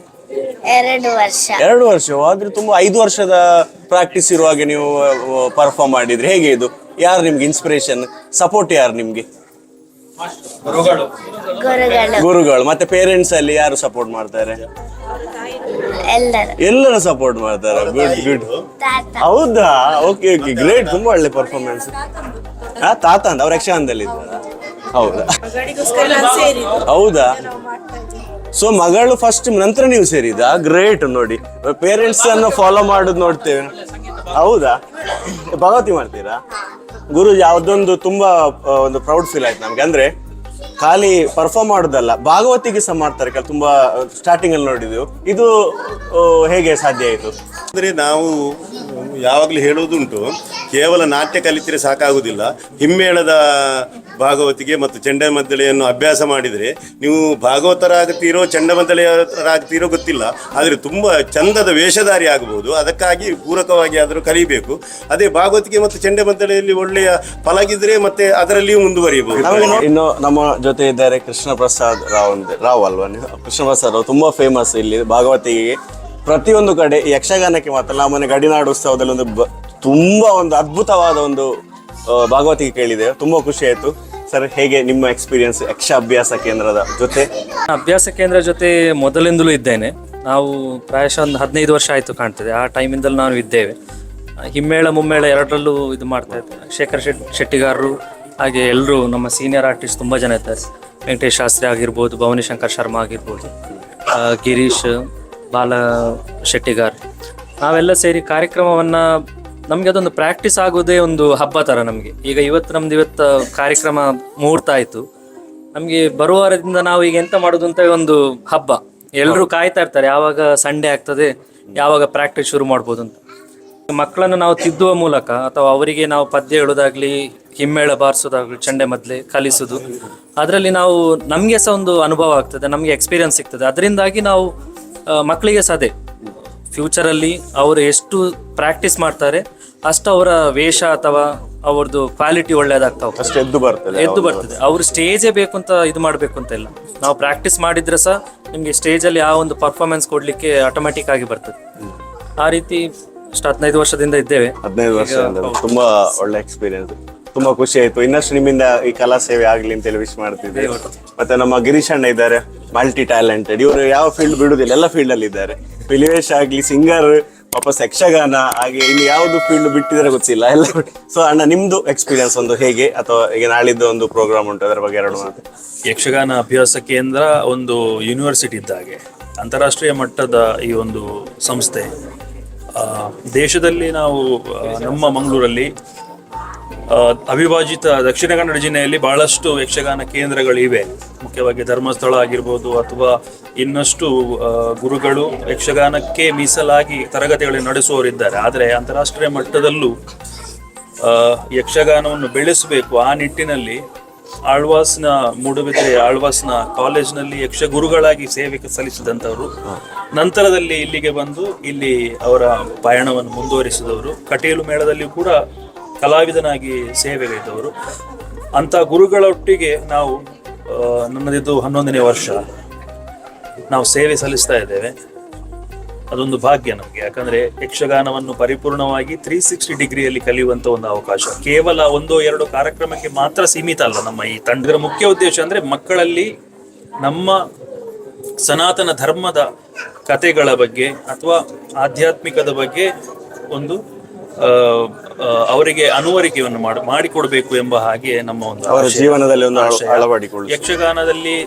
2 ವರ್ಷ. 2 ವರ್ಷ. ಆದ್ರೆ ತುಂಬಾ 5 ವರ್ಷದ ಪ್ರಾಕ್ಟೀಸ್ ಇರುವಾಗ ನೀವು ಪರ್ಫಾರ್ಮ್ ಮಾಡಿದ್ರಿ. ಹೇಗೆ ಇದು? ಯಾರು ನಿಮ್ಗೆ ಇನ್ಸ್ಪಿರೇಷನ್, ಸಪೋರ್ಟ್ ಯಾರು ನಿಮ್ಗೆ? ಗುರುಗಳು. ಮತ್ತೆ ಪೇರೆಂಟ್ಸ್ ಅಲ್ಲಿ ಯಾರು ಸಪೋರ್ಟ್ ಮಾಡ್ತಾರೆ? ಎಲ್ಲರೂ ಸಪೋರ್ಟ್ ಮಾಡ್ತಾರೆ. ಗುಡ್. ಹೌದಾ? Okay, great. ತುಂಬಾ ಒಳ್ಳೆ ಪರ್ಫಾರ್ಮೆನ್ಸ್. ತಾತ ಅಂತ ಅವ್ರ ಯಕ್ಷಗಾನದಲ್ಲಿ ಇದ್ದಾರೆ. ಹೌದಾ? ಸೊ ಮಗಳು ಫಸ್ಟ್, ನಂತರ ನೀವು ಸೇರಿದ? ಗ್ರೇಟ್. ನೋಡಿ, ಪೇರೆಂಟ್ಸ್ ಅನ್ನು ಫಾಲೋ ಮಾಡೋದು ನೋಡ್ತೇವೆ. ಹೌದಾ? ಭಗವತಿ ಮಾಡ್ತೀರಾ? ಗುರು ಯಾವ್ದೊಂದು ತುಂಬಾ ಒಂದು ಪ್ರೌಡ್ ಫೀಲ್ ಆಯ್ತು ನಮ್ಗೆ. ಅಂದ್ರೆ ಖಾಲಿ ಪರ್ಫಾರ್ಮ್ ಮಾಡೋದಲ್ಲ, ಭಾಗವತಿಗೆ ಸಹ ಮಾಡ್ತಾರೆ ತುಂಬಾ. ಸ್ಟಾರ್ಟಿಂಗ್ ಅಲ್ಲಿ ನೋಡಿದ್ವಿ. ಇದು ಹೇಗೆ ಸಾಧ್ಯ ಆಯಿತು? ಅಂದರೆ ನಾವು ಯಾವಾಗಲೂ ಹೇಳುವುದುಂಟು, ಕೇವಲ ನಾಟ್ಯ ಕಲಿತರೆ ಸಾಕಾಗುವುದಿಲ್ಲ. ಹಿಮ್ಮೇಳದ ಭಾಗವತಿಗೆ ಮತ್ತು ಚಂಡಮದ್ದಳೆಯನ್ನು ಅಭ್ಯಾಸ ಮಾಡಿದರೆ ನೀವು ಭಾಗವತರಾಗ್ತೀರೋ ಚಂಡಮದ್ದಳೆಯರಾಗ್ತೀರೋ ಗೊತ್ತಿಲ್ಲ, ಆದರೆ ತುಂಬ ಚಂದದ ವೇಷಧಾರಿ ಆಗಬಹುದು. ಅದಕ್ಕಾಗಿ ಪೂರಕವಾಗಿ ಆದರೂ ಕಲಿಬೇಕು. ಅದೇ ಭಾಗವತಿಗೆ ಮತ್ತು ಚಂಡಮದ್ದಳೆಯಲ್ಲಿ ಒಳ್ಳೆಯ ಫಲಗಿದ್ರೆ ಮತ್ತೆ ಅದರಲ್ಲಿಯೂ ಮುಂದುವರಿಯಬಹುದು. ಇನ್ನು ನಮ್ಮ ಜೊತೆ ಇದ್ದಾರೆ ಕೃಷ್ಣ ಪ್ರಸಾದ್ ರಾವ್ ಅಲ್ವಾ? ಕೃಷ್ಣ ಪ್ರಸಾದ್ ರಾವ್ ತುಂಬಾ ಫೇಮಸ್ ಇಲ್ಲಿ ಭಾಗವತಿಗೆ. ಪ್ರತಿಯೊಂದು ಕಡೆ ಯಕ್ಷಗಾನಕ್ಕೆ ಮಾತ್ರ ನಮ್ಮನೆ ಗಡಿನಾಡು ಉತ್ಸವದಲ್ಲಿ ತುಂಬಾ ಒಂದು ಅದ್ಭುತವಾದ ಒಂದು ಭಾಗವತಿಗೆ ಕೇಳಿದೆ. ತುಂಬಾ ಖುಷಿ ಆಯ್ತು. ಸರ್, ಹೇಗೆ ನಿಮ್ಮ ಎಕ್ಸ್ಪೀರಿಯನ್ಸ್ ಯಕ್ಷ ಅಭ್ಯಾಸ ಕೇಂದ್ರದ ಜೊತೆ? ಅಭ್ಯಾಸ ಕೇಂದ್ರ ಜೊತೆ ಮೊದಲಿಂದಲೂ ಇದ್ದೇನೆ. ನಾವು ಪ್ರಾಯಶಃ ಒಂದು 15 ವರ್ಷ ಆಯಿತು ಕಾಣ್ತದೆ. ಆ ಟೈಮಿಂದಲೂ ನಾನು ಇದ್ದೇವೆ. ಹಿಮ್ಮೇಳ ಮುಮ್ಮೇಳ ಎರಡರಲ್ಲೂ ಇದು ಮಾಡ್ತಾ ಇದ್ದೆ. ಶೇಖರ್ ಶೆಟ್ಟಿಗಾರರು ಹಾಗೆ ಎಲ್ಲರೂ ನಮ್ಮ ಸೀನಿಯರ್ ಆರ್ಟಿಸ್ಟ್ ತುಂಬ ಜನ ಇದ್ದಾರೆ. ವೆಂಕಟೇಶ್ ಶಾಸ್ತ್ರಿ ಆಗಿರ್ಬೋದು, ಭವಾನಿಶಂಕರ್ ಶರ್ಮಾ ಆಗಿರ್ಬೋದು, ಗಿರೀಶ್, ಬಾಲ ಶೆಟ್ಟಿಗಾರ್, ನಾವೆಲ್ಲ ಸೇರಿ ಕಾರ್ಯಕ್ರಮವನ್ನು, ನಮಗೆ ಅದೊಂದು ಪ್ರಾಕ್ಟೀಸ್ ಆಗೋದೇ ಒಂದು ಹಬ್ಬ ಥರ ನಮಗೆ. ಈಗ ಇವತ್ತು ಕಾರ್ಯಕ್ರಮ ಮುಹೂರ್ತ ಆಯಿತು. ನಮಗೆ ಬರುವ ವಾರದಿಂದ ನಾವು ಈಗ ಎಂತ ಮಾಡೋದು ಅಂತ ಒಂದು ಹಬ್ಬ. ಎಲ್ಲರೂ ಕಾಯ್ತಾ ಇರ್ತಾರೆ ಯಾವಾಗ ಸಂಡೇ ಆಗ್ತದೆ, ಯಾವಾಗ ಪ್ರಾಕ್ಟೀಸ್ ಶುರು ಮಾಡ್ಬೋದು ಅಂತ. ಮಕ್ಕಳನ್ನು ನಾವು ತಿದ್ದುವ ಮೂಲಕ ಅಥವಾ ಅವರಿಗೆ ನಾವು ಪದ್ಯ ಹೇಳೋದಾಗ್ಲಿ, ಹಿಮ್ಮೇಳ ಬಾರಿಸೋದಾಗ್ಲಿ, ಚಂಡೆ ಮದ್ಲೆ ಕಲಿಸೋದು, ಅದರಲ್ಲಿ ನಾವು ನಮಗೆ ಸಹ ಒಂದು ಅನುಭವ ಆಗ್ತದೆ, ನಮಗೆ ಎಕ್ಸ್ಪೀರಿಯನ್ಸ್ ಸಿಗ್ತದೆ. ಅದರಿಂದಾಗಿ ನಾವು ಮಕ್ಕಳಿಗೆ ಸಹ ಅದೇ ಫ್ಯೂಚರಲ್ಲಿ ಅವರು ಎಷ್ಟು ಪ್ರಾಕ್ಟೀಸ್ ಮಾಡ್ತಾರೆ ಅಷ್ಟು ಅವರ ವೇಷ ಅಥವಾ ಅವ್ರದ್ದು ಕ್ವಾಲಿಟಿ ಒಳ್ಳೇದಾಗ್ತಾ ಹೋಗ್ತದೆ, ಅಷ್ಟು ಎದ್ದು ಬರ್ತದೆ. ಅವ್ರು ಸ್ಟೇಜೇ ಬೇಕು ಅಂತ ಇದು ಮಾಡಬೇಕು ಅಂತ ಇಲ್ಲ. ನಾವು ಪ್ರಾಕ್ಟೀಸ್ ಮಾಡಿದ್ರೆ ಸಹ ನಿಮಗೆ ಸ್ಟೇಜಲ್ಲಿ ಆ ಒಂದು ಪರ್ಫಾರ್ಮೆನ್ಸ್ ಕೊಡಲಿಕ್ಕೆ ಆಟೋಮೆಟಿಕ್ ಆಗಿ ಬರ್ತದೆ. ಆ ರೀತಿ 15 ವರ್ಷದಿಂದ ಇದ್ದೇವೆ. 15 ವರ್ಷ ತುಂಬಾ ಒಳ್ಳೆ ಎಕ್ಸ್ಪೀರಿಯನ್ಸ್, ತುಂಬಾ ಖುಷಿ ಆಯ್ತು. ಇನ್ನಷ್ಟು ನಿಮ್ಮಿಂದ ಈ ಕಲಾ ಸೇವೆ ಆಗ್ಲಿ ಅಂತೇಳಿ ವಿಶ್ ಮಾಡ್ತಿದ್ದೆ. ಮತ್ತೆ ನಮ್ಮ ಗಿರೀಶ್ ಅಣ್ಣ ಇದ್ದಾರೆ, ಮಲ್ಟಿ ಟ್ಯಾಲೆಂಟೆಡ್. ಇವರು ಯಾವ ಫೀಲ್ಡ್ ಬಿಡುದಿಲ್ಲ, ಎಲ್ಲ ಫೀಲ್ಡ್ ಅಲ್ಲಿ ಇದ್ದಾರೆ. ಪಿಲಿವೇಶ್ ಆಗ್ಲಿ, ಸಿಂಗರ್, ವಾಪಸ್ ಯಕ್ಷಗಾನ, ಹಾಗೆ ಇನ್ನು ಯಾವ್ದು ಫೀಲ್ಡ್ ಬಿಟ್ಟಿದ್ರೆ ಗೊತ್ತಿಲ್ಲ ಎಲ್ಲ. ಸೊ ಅಣ್ಣ, ನಿಮ್ದು ಎಕ್ಸ್ಪೀರಿಯನ್ಸ್ ಒಂದು ಹೇಗೆ, ಅಥವಾ ಈಗ ನಾಳಿದ್ದು ಒಂದು ಪ್ರೋಗ್ರಾಮ್ ಉಂಟು, ಅದರ ಬಗ್ಗೆ 2 ಮಾತು. ಯಕ್ಷಗಾನ ಅಭ್ಯಾಸ ಕೇಂದ್ರ ಒಂದು ಯೂನಿವರ್ಸಿಟಿ ಇದ್ದ ಹಾಗೆ, ಅಂತಾರಾಷ್ಟ್ರೀಯ ಮಟ್ಟದ ಈ ಒಂದು ಸಂಸ್ಥೆ. ದೇಶದಲ್ಲಿ ನಾವು ನಮ್ಮ ಮಂಗಳೂರಲ್ಲಿ ಅವಿಭಾಜಿತ ದಕ್ಷಿಣ ಕನ್ನಡ ಜಿಲ್ಲೆಯಲ್ಲಿ ಬಹಳಷ್ಟು ಯಕ್ಷಗಾನ ಕೇಂದ್ರಗಳಿವೆ. ಮುಖ್ಯವಾಗಿ ಧರ್ಮಸ್ಥಳ ಆಗಿರ್ಬೋದು, ಅಥವಾ ಇನ್ನಷ್ಟು ಗುರುಗಳು ಯಕ್ಷಗಾನಕ್ಕೆ ಮೀಸಲಾಗಿ ತರಗತಿಗಳನ್ನು ನಡೆಸುವವರಿದ್ದಾರೆ. ಆದರೆ ಅಂತಾರಾಷ್ಟ್ರೀಯ ಮಟ್ಟದಲ್ಲೂ ಯಕ್ಷಗಾನವನ್ನು ಬೆಳೆಸಬೇಕು. ಆ ನಿಟ್ಟಿನಲ್ಲಿ ಆಳ್ವಾಸ್ನ ಮೂಡುಬಿದ್ರೆ ಆಳ್ವಾಸ್ನ ಕಾಲೇಜ್ನಲ್ಲಿ ಯಕ್ಷ ಗುರುಗಳಾಗಿ ಸೇವೆ ಸಲ್ಲಿಸಿದಂಥವರು, ನಂತರದಲ್ಲಿ ಇಲ್ಲಿಗೆ ಬಂದು ಇಲ್ಲಿ ಅವರ ಪಯಣವನ್ನು ಮುಂದುವರಿಸಿದವರು, ಕಟೀಲು ಮೇಳದಲ್ಲಿ ಕೂಡ ಕಲಾವಿದನಾಗಿ ಸೇವೆಗೈದವರು. ಅಂಥ ಗುರುಗಳೊಟ್ಟಿಗೆ ನಾವು ನನ್ನದಿದ್ದು 11ನೇ ವರ್ಷ ನಾವು ಸೇವೆ ಸಲ್ಲಿಸ್ತಾ ಇದ್ದೇವೆ. ಅದೊಂದು ಭಾಗ್ಯ ನಮಗೆ. ಯಾಕಂದ್ರೆ ಯಕ್ಷಗಾನವನ್ನು ಪರಿಪೂರ್ಣವಾಗಿ 360 ಡಿಗ್ರಿಯಲ್ಲಿ ಕಲಿಯುವಂತ ಒಂದು ಅವಕಾಶ. ಕೇವಲ 1-2 ಕಾರ್ಯಕ್ರಮಕ್ಕೆ ಮಾತ್ರ ಸೀಮಿತ ಅಲ್ಲ ನಮ್ಮ ಈ ತಂಡದ ಮುಖ್ಯ ಉದ್ದೇಶ. ಅಂದ್ರೆ ಮಕ್ಕಳಲ್ಲಿ ನಮ್ಮ ಸನಾತನ ಧರ್ಮದ ಕಥೆಗಳ ಬಗ್ಗೆ ಅಥವಾ ಆಧ್ಯಾತ್ಮಿಕದ ಬಗ್ಗೆ ಒಂದು ಅವರಿಗೆ ಅನುವರಿಕೆಯನ್ನು ಮಾಡಿಕೊಡ್ಬೇಕು ಎಂಬ ಹಾಗೆ ನಮ್ಮ ಒಂದು ಅವರ ಜೀವನದಲ್ಲಿ ಒಂದು ಅಳವಡಿಕೊಳ್ಳಿ. ಯಕ್ಷಗಾನದಲ್ಲಿ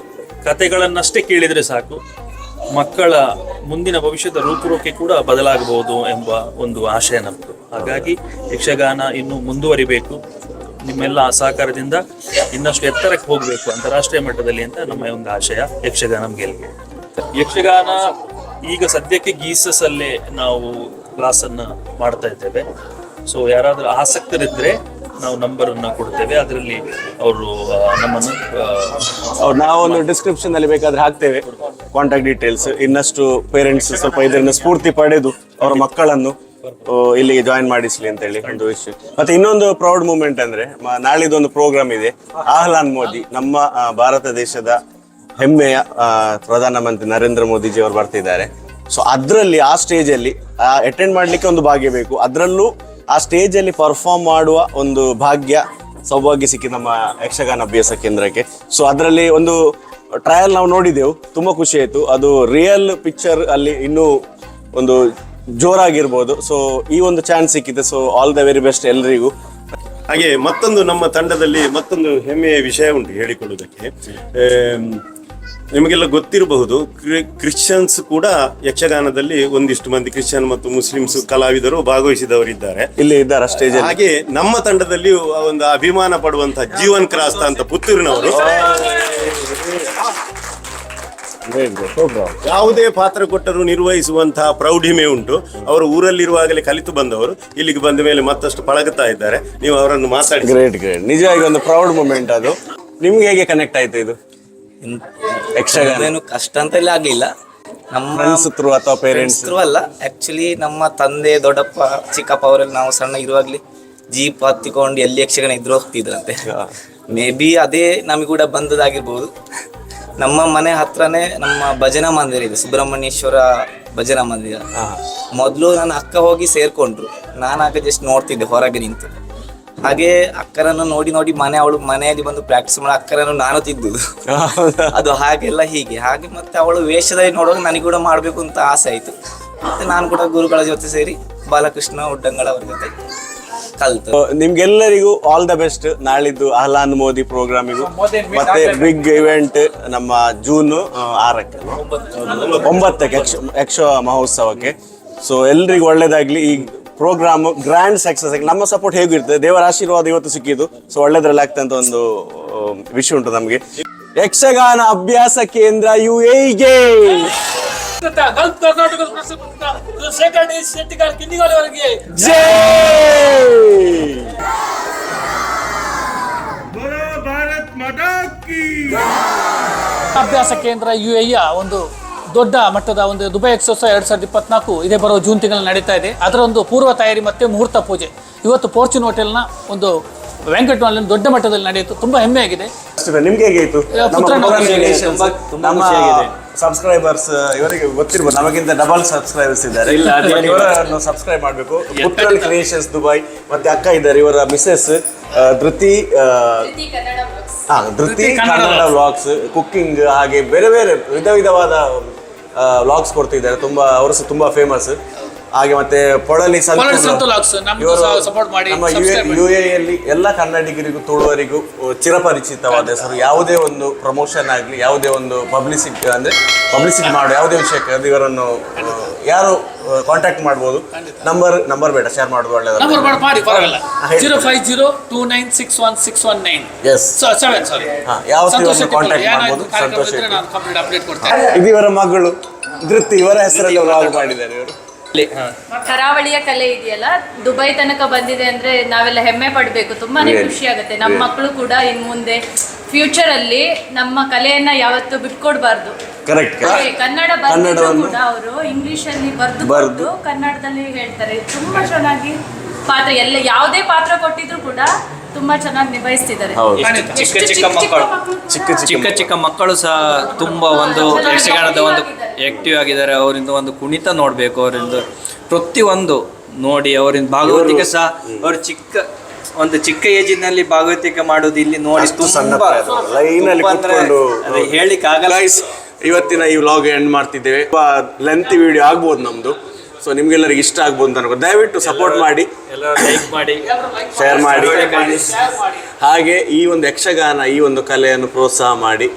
ಕಥೆಗಳನ್ನಷ್ಟೇ ಕೇಳಿದ್ರೆ ಸಾಕು, ಮಕ್ಕಳ ಮುಂದಿನ ಭವಿಷ್ಯದ ರೂಪುರೇಖೆ ಕೂಡ ಬದಲಾಗಬಹುದು ಎಂಬ ಒಂದು ಆಶಯ ನಮ್ಮದು. ಹಾಗಾಗಿ ಯಕ್ಷಗಾನ ಇನ್ನು ಮುಂದುವರಿಬೇಕು, ನಿಮ್ಮೆಲ್ಲ ಸಹಕಾರದಿಂದ ಇನ್ನಷ್ಟು ಎತ್ತರಕ್ಕೆ ಹೋಗಬೇಕು ಅಂತಾರಾಷ್ಟ್ರೀಯ ಮಟ್ಟದಲ್ಲಿ ಅಂತ ನಮ್ಮ ಒಂದು ಆಶಯ. ಯಕ್ಷಗಾನ ಗೆಲ್ಗೆ. ಯಕ್ಷಗಾನ ಈಗ ಸದ್ಯಕ್ಕೆ ಗೀಸಸ್ ಅಲ್ಲೇ ನಾವು ಕ್ಲಾಸ್ ಅನ್ನ ಮಾಡ್ತಾ ಇದ್ದೇವೆ. ಸೊ ಯಾರಾದ್ರೂ ಆಸಕ್ತರಿದ್ರೆ ನಾವು ನಂಬರ್ ಅನ್ನ ಕೊಡ್ತೇವೆ, ಅದರಲ್ಲಿ ಅವರು ನಮ್ಮನ್ನು ನಾವೊಂದು ಡಿಸ್ಕ್ರಿಪ್ಷನ್ ಅಲ್ಲಿ ಬೇಕಾದ್ರೆ ಹಾಕ್ತೇವೆ ಕಾಂಟ್ಯಾಕ್ಟ್ ಡೀಟೇಲ್ಸ್. ಇನ್ನಷ್ಟು ಪೇರೆಂಟ್ಸ್ ಸ್ವಲ್ಪ ಇದರಿಂದ ಸ್ಫೂರ್ತಿ ಪಡೆದು ಅವರ ಮಕ್ಕಳನ್ನು ಇಲ್ಲಿಗೆ ಜಾಯಿನ್ ಮಾಡಿಸ್ಲಿ ಅಂತ ಹೇಳಿ ಒಂದು ವಿಷಯ. ಮತ್ತೆ ಇನ್ನೊಂದು ಪ್ರೌಡ್ ಮೂಮೆಂಟ್ ಅಂದ್ರೆ ನಾಳಿದೊಂದು ಪ್ರೋಗ್ರಾಮ್ ಇದೆ. ಆಹ್ಲಾನ್ ಮೋದಿ, ನಮ್ಮ ಭಾರತ ದೇಶದ ಹೆಮ್ಮೆಯ ಪ್ರಧಾನಮಂತ್ರಿ ನರೇಂದ್ರ ಮೋದಿಜಿ ಅವರು ಬರ್ತಿದ್ದಾರೆ. ಸೊ ಅದರಲ್ಲಿ ಆ ಸ್ಟೇಜ್ ಅಲ್ಲಿ ಅಟೆಂಡ್ ಮಾಡ್ಲಿಕ್ಕೆ ಒಂದು ಭಾಗ್ಯ ಬೇಕು. ಅದರಲ್ಲೂ ಆ ಸ್ಟೇಜ್ ಅಲ್ಲಿ ಪರ್ಫಾರ್ಮ್ ಮಾಡುವ ಒಂದು ಸೌಭಾಗ್ಯ ಸಿಕ್ಕಿ ನಮ್ಮ ಯಕ್ಷಗಾನ ಅಭ್ಯಾಸ ಕೇಂದ್ರಕ್ಕೆ. ಸೊ ಅದರಲ್ಲಿ ಒಂದು ಟ್ರಯಲ್ ನಾವು ನೋಡಿದೆವು, ತುಂಬಾ ಖುಷಿ ಆಯ್ತು. ಅದು ರಿಯಲ್ ಪಿಕ್ಚರ್ ಅಲ್ಲಿ ಇನ್ನೂ ಒಂದು ಜೋರಾಗಿರ್ಬೋದು. ಸೊ ಈ ಒಂದು ಚಾನ್ಸ್ ಸಿಕ್ಕಿದೆ. So all the very best ಎಲ್ರಿಗೂ. ಹಾಗೆ ಮತ್ತೊಂದು ನಮ್ಮ ತಂಡದಲ್ಲಿ ಮತ್ತೊಂದು ಹೆಮ್ಮೆಯ ವಿಷಯ ಉಂಟು ಹೇಳಿಕೊಳ್ಳುವುದಕ್ಕೆ. ನಿಮಗೆಲ್ಲ ಗೊತ್ತಿರಬಹುದು, ಕ್ರಿಶ್ಚಿಯನ್ಸ್ ಕೂಡ ಯಕ್ಷಗಾನದಲ್ಲಿ ಒಂದಿಷ್ಟು ಮಂದಿ ಕ್ರಿಶ್ಚಿಯನ್ ಮತ್ತು ಮುಸ್ಲಿಮ್ಸ್ ಕಲಾವಿದರು ಭಾಗವಹಿಸಿದವರಿದ್ದಾರೆ, ಇಲ್ಲಿ ಇದ್ದಾರೆ ಸ್ಟೇಜ್. ಹಾಗೆ ನಮ್ಮ ತಂಡದಲ್ಲಿ ಒಂದು ಅಭಿಮಾನ ಪಡುವಂತಹ ಜೀವನ್ ಕ್ರಾಸ್ತ ಅಂತ ಪುತ್ತೂರಿನವರು ಯಾವುದೇ ಪಾತ್ರ ಕೊಟ್ಟರೂ ನಿರ್ವಹಿಸುವಂತಹ ಪ್ರೌಢಿಮೆ ಉಂಟು. ಅವರು ಊರಲ್ಲಿರುವಾಗಲೇ ಕಲಿತು ಬಂದವರು, ಇಲ್ಲಿಗೆ ಬಂದ ಮೇಲೆ ಮತ್ತಷ್ಟು ಪಳಗುತ್ತಾ ಇದ್ದಾರೆ. ನೀವು ಅವರನ್ನು ಮಾತಾಡಿ. ಗ್ರೇಟ್. ನಿಜವಾಗಿ ಒಂದು ಪ್ರೌಡ್ ಮೂಮೆಂಟ್. ಅದು ನಿಮ್ಗೆ ಹೇಗೆ ಕನೆಕ್ಟ್ ಆಯ್ತು ಇದು ಯಕ್ಷಗಾನ? ಕಷ್ಟ ಅಂತ ಎಲ್ಲ ಆಗ್ಲಿಲ್ಲ, ನಮ್ಮ ಫ್ರೆಂಡ್ಸ್ ಥ್ರೂ ಅಥವಾ ಪೇರೆಂಟ್ಸ್ ಥ್ರೂ ಅಲ್ಲ. ಆಕ್ಚುಲಿ ನಮ್ಮ ತಂದೆ, ದೊಡ್ಡಪ್ಪ, ಚಿಕ್ಕಪ್ಪ ಅವರೆಲ್ಲ ನಾವು ಸಣ್ಣ ಇರುವಾಗಲೇ ಜೀಪ್ ಹತ್ತಿಕೊಂಡು ಎಲ್ಲಿ ಯಕ್ಷಗಾನ ಇದ್ರು ಹೋಗ್ತಿದ್ರಂತೆ. ಮೇ ಬಿ ಅದೇ ನಮಗೆ ಕೂಡ ಬಂದದಾಗಿರ್ಬೋದು. ನಮ್ಮ ಮನೆ ಹತ್ರನೇ ನಮ್ಮ ಭಜನಾ ಮಂದಿರ ಇದೆ, ಸುಬ್ರಹ್ಮಣ್ಯೇಶ್ವರ ಭಜನಾ ಮಂದಿರ. ಮೊದಲು ನನ್ನ ಅಕ್ಕ ಹೋಗಿ ಸೇರ್ಕೊಂಡ್ರು, ನಾನು ಆಗ ಜಸ್ಟ್ ನೋಡ್ತಿದ್ದೆ ಹೊರಗೆ ನಿಂತು. ಹಾಗೆ ಅಕ್ಕರನ್ನು ನೋಡಿ ಅವಳು ಮನೆಯಲ್ಲಿ ಬಂದು ಪ್ರಾಕ್ಟೀಸ್ ಮಾಡಿ ಅಕ್ಕರನ್ನು ನಾನು ತಿದ್ದುದು ಅದು ಹಾಗೆಲ್ಲ ಹಾಗೆ ಮತ್ತೆ ಅವಳು ವೇಷದಲ್ಲಿ ನೋಡುವಾಗ ನನಗೆ ಕೂಡ ಮಾಡಬೇಕು ಅಂತ ಆಸೆ ಆಯಿತು. ಮತ್ತೆ ನಾನು ಕೂಡ ಗುರುಗಳ ಜೊತೆ ಸೇರಿ ಬಾಲಕೃಷ್ಣ ಉಡ್ಡಂಗಳ ಅವ್ರ ಜೊತೆ ಕಲ್ತು. ನಿಮ್ಗೆಲ್ಲರಿಗೂ ಆಲ್ ದ ಬೆಸ್ಟ್ ನಾಳಿದ್ದು ಆಹ್ಲಾನ್ ಮೋದಿ ಪ್ರೋಗ್ರಾಮಿಗೂ, ಮತ್ತೆ ಬಿಗ್ ಇವೆಂಟ್ ನಮ್ಮ ಜೂನ್ 6ಕ್ಕೆ 9ಕ್ಕೆ ಯಕ್ಷ ಮಹೋತ್ಸವಕ್ಕೆ. ಸೊ ಎಲ್ರಿಗೂ ಒಳ್ಳೇದಾಗ್ಲಿ. ಈ ಪ್ರೋಗ್ರಾಮ್ ಗ್ರ್ಯಾಂಡ್ ಸಕ್ಸಸ್ ಆಗಿ ನಮ್ಮ ಸಪೋರ್ಟ್ ಹೇಗಿರ್ತದೆ, ದೇವರ ಆಶೀರ್ವಾದ ಇವತ್ತು ಸಿಕ್ಕಿದ್ದು. ಸೊ ಒಳ್ಳೇದ್ರಲ್ಲಿ ಆಗ್ತದೆ ಅಂತ ಒಂದು ವಿಷಯ ಉಂಟು ನಮಗೆ. ಯಕ್ಷಗಾನ ಅಭ್ಯಾಸ ಕೇಂದ್ರ UAE ಗೆ ಗಲ್ಫ್ ಕರ್ನಾಟಕದ ಪ್ರಸಿದ್ಧ ಶೇಖರ್ ಡಿ ಶೆಟ್ಟಿಗಾರ್ ಕಿನ್ನಿಗೋಳಿ ಅವರಿಗೆ ಭಾರತ್ ಮಾತಾ ಕೀ ಅಭ್ಯಾಸ ಕೇಂದ್ರ UAE ಒಂದು ದೊಡ್ಡ ಮಟ್ಟದ ಒಂದು ದುಬೈ ಎಕ್ಸ್ಪೋಸ 2024 ಇದೇ ಬರೋ ಜೂನ್ ತಿಂಗಳಲ್ಲಿ ನಡೀತಾ ಇದೆ. ಅದರ ಒಂದು ಪೂರ್ವ ತಯಾರಿ ಮತ್ತೆ ಮುಹೂರ್ತ ಪೂಜೆ ಇವತ್ತು ಫಾರ್ಚೂನ್ ಹೋಟೆಲ್ನ ಒಂದು ಬ್ಯಾಂಕ್ವೆಟ್ ಹಾಲ್ ದೊಡ್ಡ ಮಟ್ಟದಲ್ಲಿ ನಡೆಯಿತು. ತುಂಬಾ ಹೆಮ್ಮೆಯಾಗಿದೆ. ನಿಮ್ಗೆ ಹೇಗಿತ್ತು? ನಮ್ಮ ಸಬ್ಸ್ಕ್ರೈಬರ್ಸ್ ಇವರಿಗೆ ಗೊತ್ತಿರ್ಬೋದು, ನಮಗಿಂತ ಡಬಲ್ ಸಬ್ಸ್ಕ್ರೈಬರ್ಸ್ ಇದ್ದಾರೆ. ಇವರನ್ನು ಸಬ್ಸ್ಕ್ರೈಬ್ ಮಾಡಬೇಕು. ಪುತ್ರನ್ ಕ್ರಿಯೇಷನ್ಸ್ ದುಬೈ ಮತ್ತೆ ಅಕ್ಕ ಇದ್ದಾರೆ, ಇವರ Mrs Dhriti Kannada vlogs, cooking ಹಾಗೆ ಬೇರೆ ಬೇರೆ ವಿಧವಾದ ವ್ಲಾಗ್ಸ್ ಕೊಡ್ತಿದ್ದಾರೆ. ತುಂಬಾ ಅವರು ಸಹ ತುಂಬಾ ಫೇಮಸ್. ಹಾಗೆ ಮತ್ತೆ ಪೊಳಲಿ ನಮ್ಮ UAE ಯಲ್ಲಿ ಎಲ್ಲ ಕನ್ನಡಿಗರಿಗೂ ತುಳುವರಿಗೂ ಚಿರಪರಿಚಿತವಾದ ಹೆಸರು. ಯಾವುದೇ ಒಂದು ಪ್ರಮೋಷನ್ ಆಗಲಿ, ಯಾವುದೇ ಒಂದು ಪಬ್ಲಿಸಿಟಿ ಮಾಡೋ ಯಾವುದೇ ವಿಷಯಕ್ಕೆ ಅದು ಇವರನ್ನು ಯಾರು ಕಾಂಟ್ಯಾಕ್ಟ್ ಮಾಡ್ಬೋದು. ನಂಬರ್ ಬೇಡ, ಶೇರ್ ಮಾಡೋದು ಒಳ್ಳೆಯದು. ಯಾವತ್ತೂ ಕಾಂಟ್ಯಾಕ್ಟ್ ಮಾಡ್ಬೋದು. ಸಂತೋಷ. ಇದು ಇವರ ಮಗಳು ಧೃತಿ, ಇವರ ಹೆಸರಲ್ಲಿ ವ್ಲಾಗ್ ಮಾಡಿದ್ದಾರೆ ಇವರು. ಕರಾವಳಿಯ ಕಲೆ ಇದೆಯಲ್ಲ, ದುಬೈ ತನಕ ಬಂದಿದೆ ಅಂದ್ರೆ ನಾವೆಲ್ಲ ಹೆಮ್ಮೆ ಪಡ್ಬೇಕು. ತುಂಬಾನೇ ಖುಷಿ ಆಗುತ್ತೆ. ನಮ್ಮ ಮಕ್ಕಳು ಕೂಡ ಇನ್ ಮುಂದೆ ಫ್ಯೂಚರ್ ಅಲ್ಲಿ ನಮ್ಮ ಕಲೆಯನ್ನ ಯಾವತ್ತೂ ಬಿಟ್ಕೊಡ್ಬಾರ್ದು. ಕನ್ನಡ ಬರೆದ್ರು ಕೂಡ ಅವರು ಇಂಗ್ಲಿಷ್ ಅಲ್ಲಿ ಬರೆದು ಕನ್ನಡದಲ್ಲಿ ಹೇಳ್ತಾರೆ. ತುಂಬಾ ಚೆನ್ನಾಗಿ ಪಾತ್ರ ಯಾವುದೇ ಪಾತ್ರ ಕೊಟ್ಟಿದ್ರು ಕೂಡ ತುಂಬಾ ಚೆನ್ನಾಗಿ ನಿಭಾಯಿಸ್ತಿದ್ದಾರೆ. ಚಿಕ್ಕ ಚಿಕ್ಕ ಮಕ್ಕಳು ಸಹ ತುಂಬಾ ಒಂದು ಯಕ್ಷಗಾನದ ಒಂದು ಆಕ್ಟಿವ್ ಆಗಿದ್ದಾರೆ. ಅವರಿಂದ ಒಂದು ಕುಣಿತ ನೋಡ್ಬೇಕು, ಅವರಿಂದ ಪ್ರತಿಯೊಂದು ನೋಡಿ, ಅವರಿಂದ ಭಾಗವತಿಕೆ ಸಹ ಅವರು ಚಿಕ್ಕ ಏಜಿನಲ್ಲಿ ಭಾಗವತಿಕೆ ಮಾಡೋದು ಇಲ್ಲಿ ನೋಡಿ ತುಂಬಾ ಹೇಳಿಕ್ಕೆ ಆಗಲ್ಲ. ಇವತ್ತಿನ ಈ ವ್ಲಾಗ್ ಎಂಡ್ ಮಾಡ್ತಿದ್ದೇವೆ. ಲೆಂತ್ ವಿಡಿಯೋ ಆಗ್ಬೋದು ನಮ್ದು. ಸೊ ನಿಮ್ಗೆಲ್ಲರಿಗೆ ಇಷ್ಟ ಆಗ್ಬೋದು ಅಂತ ಅನ್ಕೋ. ದಯವಿಟ್ಟು ಸಪೋರ್ಟ್ ಮಾಡಿ, ಲೈಕ್ ಮಾಡಿ, ಶೇರ್ ಮಾಡಿ. ಹಾಗೆ ಈ ಒಂದು ಯಕ್ಷಗಾನ, ಈ ಒಂದು ಕಲೆಯನ್ನು ಪ್ರೋತ್ಸಾಹ ಮಾಡಿ.